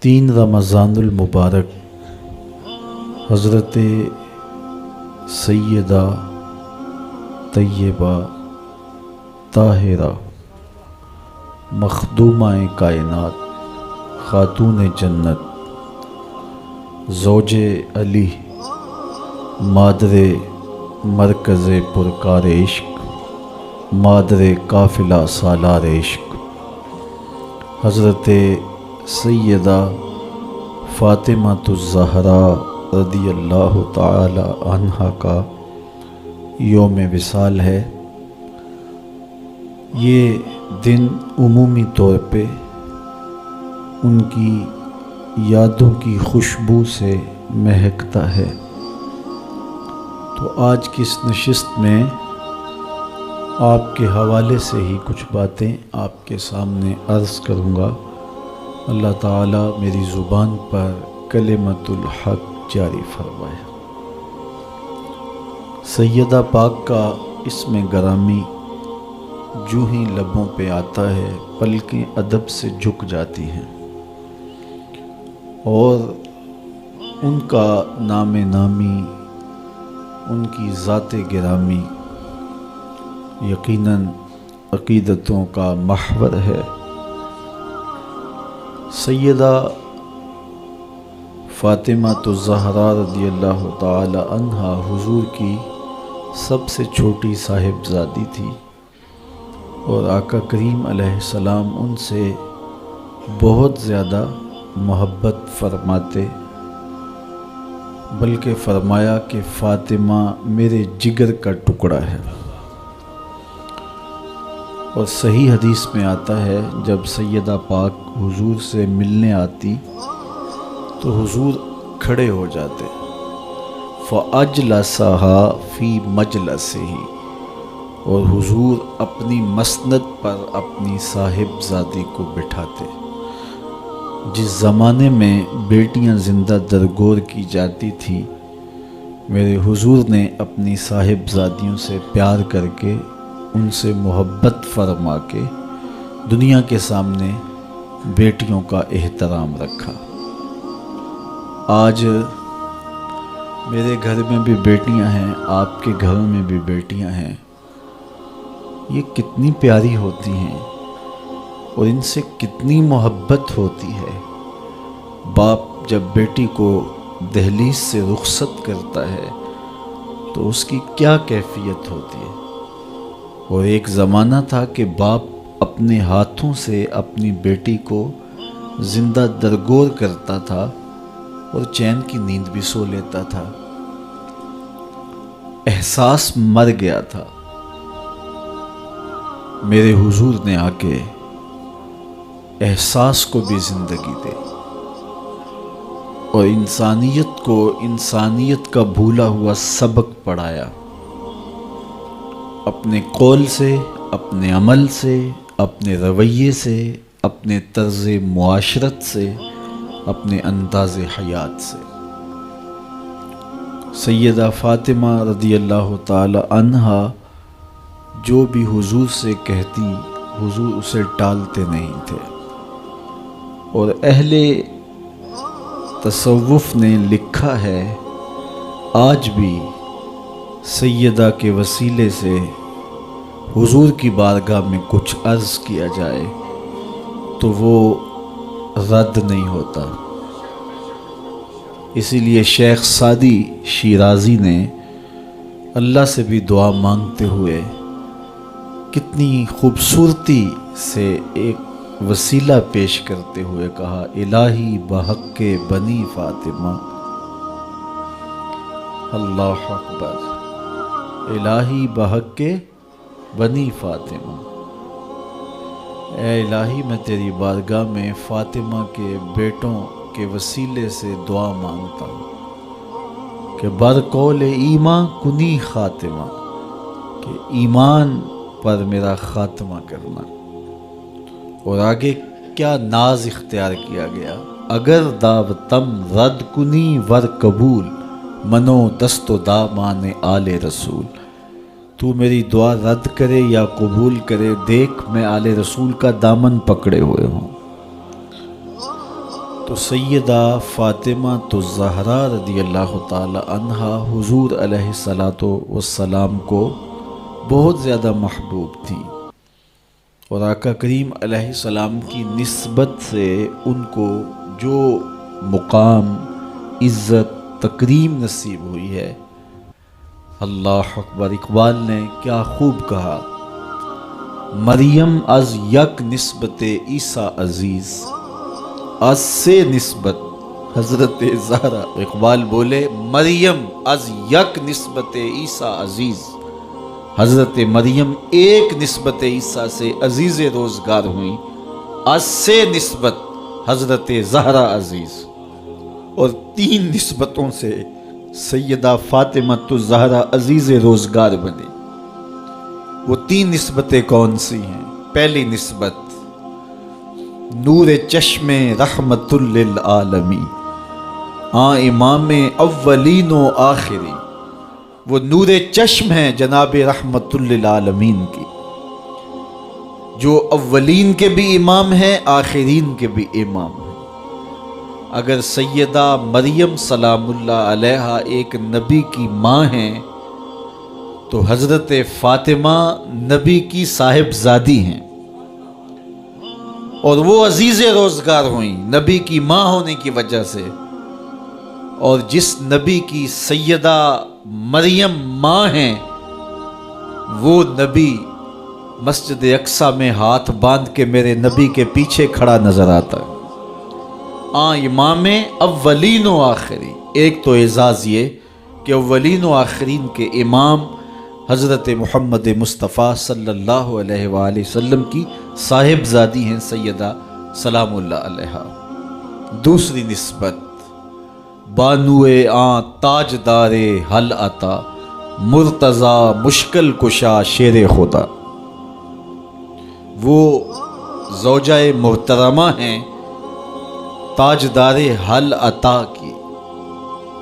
3 رمضان المبارک حضرت سیدہ طیبہ طاہرہ مخدومہ کائنات خاتون جنت زوج علی مادر مرکز پرکار عشق مادر قافلہ سالار عشق حضرت سیدہ فاطمۃ الزہراء رضی اللہ تعالی عنہا کا یوم وصال ہے۔ یہ دن عمومی طور پہ ان کی یادوں کی خوشبو سے مہکتا ہے، تو آج کی اس نشست میں آپ کے حوالے سے ہی کچھ باتیں آپ کے سامنے عرض کروں گا۔ اللہ تعالیٰ میری زبان پر کلمۃ الحق جاری فرمائے۔ سیدہ پاک کا اسم گرامی جو ہی لبوں پہ آتا ہے پلکیں ادب سے جھک جاتی ہیں، اور ان کا نام نامی، ان کی ذات گرامی یقیناً عقیدتوں کا محور ہے۔ سیدہ فاطمۃ الزہراء رضی اللہ تعالی عنہا حضور کی سب سے چھوٹی صاحبزادی تھی، اور آقا کریم علیہ السلام ان سے بہت زیادہ محبت فرماتے، بلکہ فرمایا کہ فاطمہ میرے جگر کا ٹکڑا ہے۔ اور صحیح حدیث میں آتا ہے جب سیدہ پاک حضور سے ملنے آتی تو حضور کھڑے ہو جاتے، فَأَجْلَسَهَا فِي مَجْلَسِهِ، اور حضور اپنی مسند پر اپنی صاحبزادی کو بٹھاتے۔ جس زمانے میں بیٹیاں زندہ درگور کی جاتی تھیں، میرے حضور نے اپنی صاحبزادیوں سے پیار کر کے، ان سے محبت فرما کے دنیا کے سامنے بیٹیوں کا احترام رکھا۔ آج میرے گھر میں بھی بیٹیاں ہیں، آپ کے گھروں میں بھی بیٹیاں ہیں، یہ کتنی پیاری ہوتی ہیں اور ان سے کتنی محبت ہوتی ہے۔ باپ جب بیٹی کو دہلیز سے رخصت کرتا ہے تو اس کی کیا کیفیت ہوتی ہے۔ اور ایک زمانہ تھا کہ باپ اپنے ہاتھوں سے اپنی بیٹی کو زندہ درگور کرتا تھا اور چین کی نیند بھی سو لیتا تھا۔ احساس مر گیا تھا۔ میرے حضور نے آ کے احساس کو بھی زندگی دے اور انسانیت کو انسانیت کا بھولا ہوا سبق پڑھایا، اپنے قول سے، اپنے عمل سے، اپنے رویے سے، اپنے طرز معاشرت سے، اپنے انداز حیات سے۔ سیدہ فاطمہ رضی اللہ تعالی عنہا جو بھی حضور سے کہتی، حضور اسے ٹالتے نہیں تھے۔ اور اہل تصوف نے لکھا ہے، آج بھی سیدہ کے وسیلے سے حضور کی بارگاہ میں کچھ عرض کیا جائے تو وہ رد نہیں ہوتا۔ اسی لیے شیخ سعدی شیرازی نے اللہ سے بھی دعا مانگتے ہوئے کتنی خوبصورتی سے ایک وسیلہ پیش کرتے ہوئے کہا، الہی بحق بنی فاطمہ، اللہ اکبر، الہی بحق بنی فاطمہ، اے الہی میں تیری بارگاہ میں فاطمہ کے بیٹوں کے وسیلے سے دعا مانگتا ہوں کہ برقول ایمان کنی خاتمہ، کہ ایمان پر میرا خاتمہ کرنا۔ اور آگے کیا ناز اختیار کیا گیا، اگر دعوتم رد کنی ور قبول، منو دست و دامان آل رسول، تو میری دعا رد کرے یا قبول کرے، دیکھ میں آل رسول کا دامن پکڑے ہوئے ہوں۔ تو سیدہ فاطمہ تو زہرا رضی اللہ تعالی عنہا حضور علیہ الصلاۃ والسلام کو بہت زیادہ محبوب تھی، اور آقا کریم علیہ السلام کی نسبت سے ان کو جو مقام، عزت، تکریم نصیب ہوئی ہے، اللہ اکبر۔ اقبال نے کیا خوب کہا، مریم از یک نسبت عیسیٰ عزیز، از سے نسبت حضرت زہرا۔ اقبال بولے مریم از یک نسبت عیسیٰ عزیز، حضرت مریم ایک نسبت عیسیٰ سے عزیز روزگار ہوئیں، از سے نسبت حضرت زہرا عزیز، اور تین نسبتوں سے سیدہ فاطمہ الزہرا عزیز روزگار بنے۔ وہ تین نسبتیں کون سی ہیں؟ پہلی نسبت نور چشم رحمت للعالمین، امام اولین و آخری، وہ نور چشم ہے جناب رحمت للعالمین کی، جو اولین کے بھی امام ہیں، آخرین کے بھی امام ہیں۔ اگر سیدہ مریم سلام اللہ علیہا ایک نبی کی ماں ہیں، تو حضرت فاطمہ نبی کی صاحبزادی ہیں، اور وہ عزیز روزگار ہوئیں نبی کی ماں ہونے کی وجہ سے۔ اور جس نبی کی سیدہ مریم ماں ہیں، وہ نبی مسجد اقصیٰ میں ہاتھ باندھ کے میرے نبی کے پیچھے کھڑا نظر آتا ہے۔ امام اولین و آخری، ایک تو اعزاز یہ کہ اولین و آخرین کے امام حضرت محمد مصطفیٰ صلی اللہ علیہ وآلہ وسلم کی صاحبزادی ہیں سیدہ سلام اللہ علیہا۔ دوسری نسبت بانوئے تاجدار حل عطا، مرتضی مشکل کشا شیر خدا، وہ زوجہ محترمہ ہیں تاجدار حل عطا کی،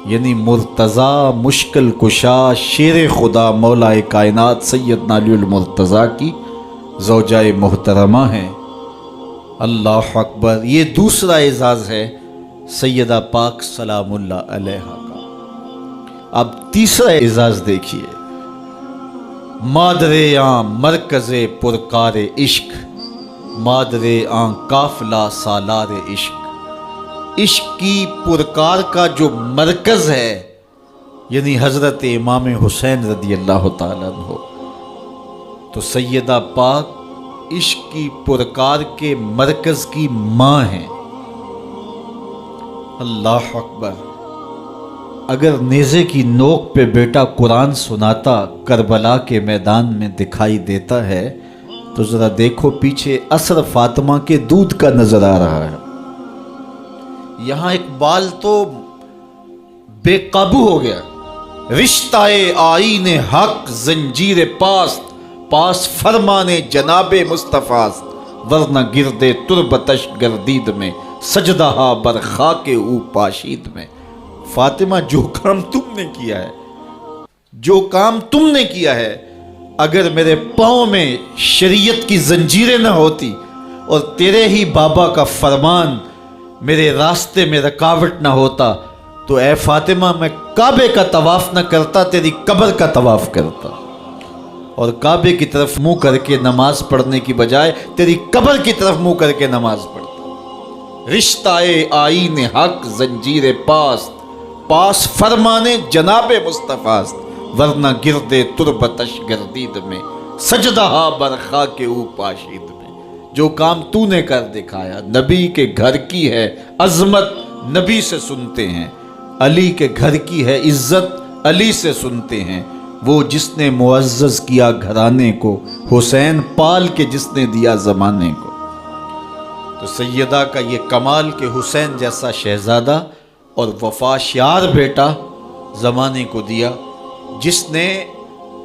یعنی مرتضی مشکل کشا شیر خدا مولا کائنات سیدنا علی المرتضی کی زوجہ محترمہ ہیں۔ اللہ اکبر۔ یہ دوسرا اعزاز ہے سیدہ پاک سلام اللہ علیہا کا۔ اب تیسرا اعزاز دیکھیے، مادر مرکز پرکار عشق، مادر قافلہ سالار عشق، عشق کی پرکار کا جو مرکز ہے، یعنی حضرت امام حسین رضی اللہ تعالیٰ عنہ، تو سیدہ پاک عشق کی پرکار کے مرکز کی ماں ہیں۔ اللہ اکبر۔ اگر نیزے کی نوک پہ بیٹا قرآن سناتا کربلا کے میدان میں دکھائی دیتا ہے، تو ذرا دیکھو پیچھے اثر فاطمہ کے دودھ کا نظر آ رہا ہے۔ یہاں اقبال تو بے قابو ہو گیا، رشتہ آئین حق زنجیر پاس فرمانے جناب مصطفیٰ، ورنہ گردے تربتش گردید میں سجدہ بر خاک او پاشید میں۔ فاطمہ جو کام تم نے کیا ہے، جو کام تم نے کیا ہے، اگر میرے پاؤں میں شریعت کی زنجیریں نہ ہوتی اور تیرے ہی بابا کا فرمان میرے راستے میں رکاوٹ نہ ہوتا، تو اے فاطمہ میں کعبے کا طواف نہ کرتا، تیری قبر کا طواف کرتا، اور کعبے کی طرف منہ کر کے نماز پڑھنے کی بجائے تیری قبر کی طرف منہ کر کے نماز پڑھتا۔ رشتہ آئین حق زنجیر پاس فرمانے جناب مصطفیٰ، ورنہ گردے تربتش گردید میں سجدہ بر خاک او پاشید میں۔ جو کام تو نے کر دکھایا، نبی کے گھر کی ہے عظمت، نبی سے سنتے ہیں، علی کے گھر کی ہے عزت، علی سے سنتے ہیں۔ وہ جس نے معزز کیا گھرانے کو، حسین پال کے جس نے دیا زمانے کو۔ تو سیدہ کا یہ کمال کہ حسین جیسا شہزادہ اور وفاشیار بیٹا زمانے کو دیا، جس نے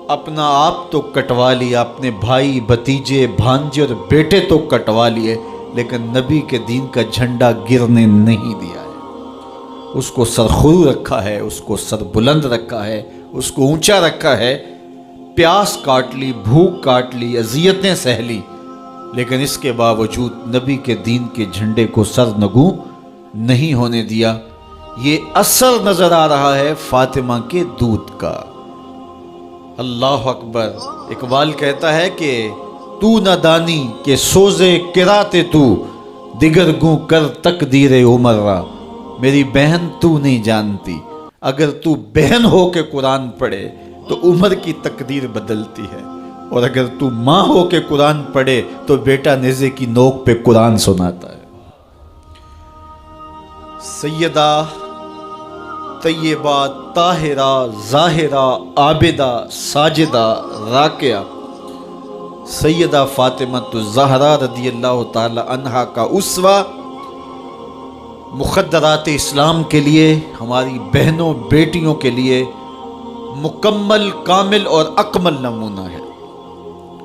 اپنا آپ تو کٹوا لیا، اپنے بھائی بھتیجے بھانجے اور بیٹے تو کٹوا لیے، لیکن نبی کے دین کا جھنڈا گرنے نہیں دیا ہے۔ اس کو سرخرو رکھا ہے، اس کو سر بلند رکھا ہے، اس کو اونچا رکھا ہے۔ پیاس کاٹ لی، بھوک کاٹ لی، اذیتیں سہ لی، لیکن اس کے باوجود نبی کے دین کے جھنڈے کو سر نگوں نہیں ہونے دیا۔ یہ اثر نظر آ رہا ہے فاطمہ کے دودھ کا۔ اللہ اکبر۔ اقبال کہتا ہے کہ تو نہ دانی کہ سوزے قرات تو، دیگر گوں کر تقدیر عمر را۔ میری بہن تو نہیں جانتی، اگر تو بہن ہو کے قرآن پڑھے تو عمر کی تقدیر بدلتی ہے، اور اگر تو ماں ہو کے قرآن پڑھے تو بیٹا نیزے کی نوک پہ قرآن سناتا ہے۔ سیدہ طیبہ طاہرہ ظاہرہ عابدہ ساجدہ راکعہ سیدہ فاطمہ الزہرا رضی اللہ تعالی عنہا کا اسوہ مخدرات اسلام کے لیے، ہماری بہنوں بیٹیوں کے لیے مکمل کامل اور اکمل نمونہ ہے۔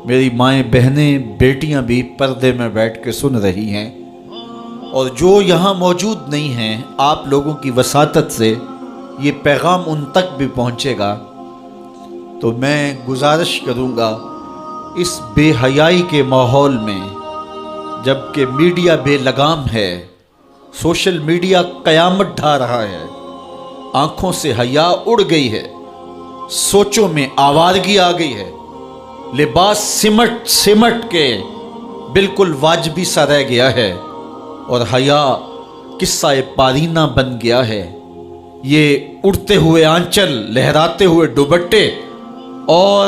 میری مائیں بہنیں بیٹیاں بھی پردے میں بیٹھ کے سن رہی ہیں، اور جو یہاں موجود نہیں ہیں، آپ لوگوں کی وساطت سے یہ پیغام ان تک بھی پہنچے گا، تو میں گزارش کروں گا اس بے حیائی کے ماحول میں، جب کہ میڈیا بے لگام ہے، سوشل میڈیا قیامت ڈھا رہا ہے، آنکھوں سے حیا اڑ گئی ہے، سوچوں میں آوارگی آ گئی ہے، لباس سمٹ کے بالکل واجبی سا رہ گیا ہے، اور حیا قصہ پارینہ بن گیا ہے۔ یہ اڑتے ہوئے آنچل، لہراتے ہوئے دوپٹے، اور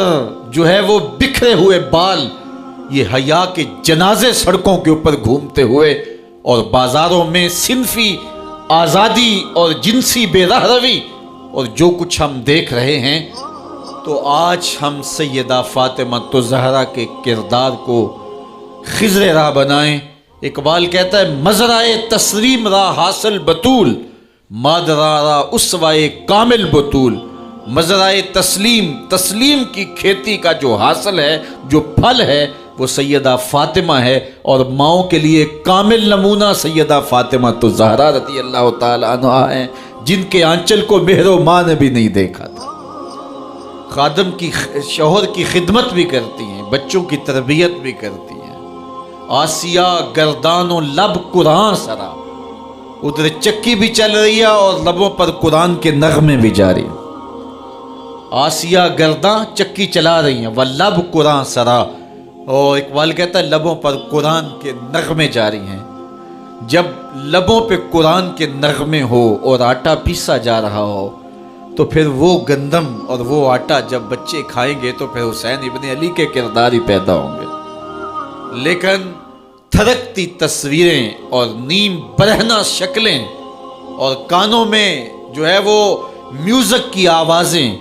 جو ہے وہ بکھرے ہوئے بال، یہ حیا کے جنازے سڑکوں کے اوپر گھومتے ہوئے، اور بازاروں میں صنفی آزادی اور جنسی بے رہروی اور جو کچھ ہم دیکھ رہے ہیں، تو آج ہم سیدہ فاطمہ الزہرا کے کردار کو خضر راہ بنائیں۔ اقبال کہتا ہے مزرائے تسلیم را حاصل بطول، مادرا را اسوائے کامل بطول۔ مزرائے تسلیم کی کھیتی کا جو حاصل ہے، جو پھل ہے، وہ سیدہ فاطمہ ہے، اور ماؤں کے لیے کامل نمونہ سیدہ فاطمہ الزہرا رضی اللہ تعالی عنہا ہیں، جن کے آنچل کو مہر و ماں نے بھی نہیں دیکھا تھا۔ خادم کی شوہر کی خدمت بھی کرتی ہیں، بچوں کی تربیت بھی کرتی ہیں۔ آسیہ گردان و لب قرآن سرا، ادھر چکی بھی چل رہی ہے اور لبوں پر قرآن کے نغمے بھی جاری ہیں۔ آسیہ گردان چکی چلا رہی ہیں، واللب قرآن سرا، اور اقبال کہتا ہے لبوں پر قرآن کے نغمے جاری ہیں۔ جب لبوں پہ قرآن کے نغمے ہو اور آٹا پیسا جا رہا ہو، تو پھر وہ گندم اور وہ آٹا جب بچے کھائیں گے تو پھر حسین ابن علی کے کردار ہی پیدا ہوں گے۔ لیکن تھرکتی تصویریں اور نیم برہنہ شکلیں اور کانوں میں جو ہے وہ میوزک کی آوازیں،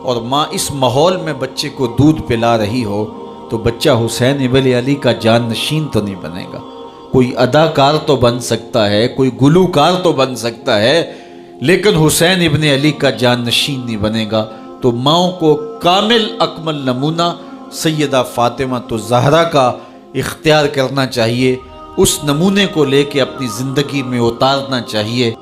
اور ماں اس ماحول میں بچے کو دودھ پلا رہی ہو، تو بچہ حسین ابن علی کا جان نشین تو نہیں بنے گا۔ کوئی اداکار تو بن سکتا ہے، کوئی گلوکار تو بن سکتا ہے، لیکن حسین ابن علی کا جان نشین نہیں بنے گا۔ تو ماؤں کو کامل اکمل نمونہ سیدہ فاطمہ الزہرا کا اختیار کرنا چاہیے، اس نمونے کو لے کے اپنی زندگی میں اتارنا چاہیے۔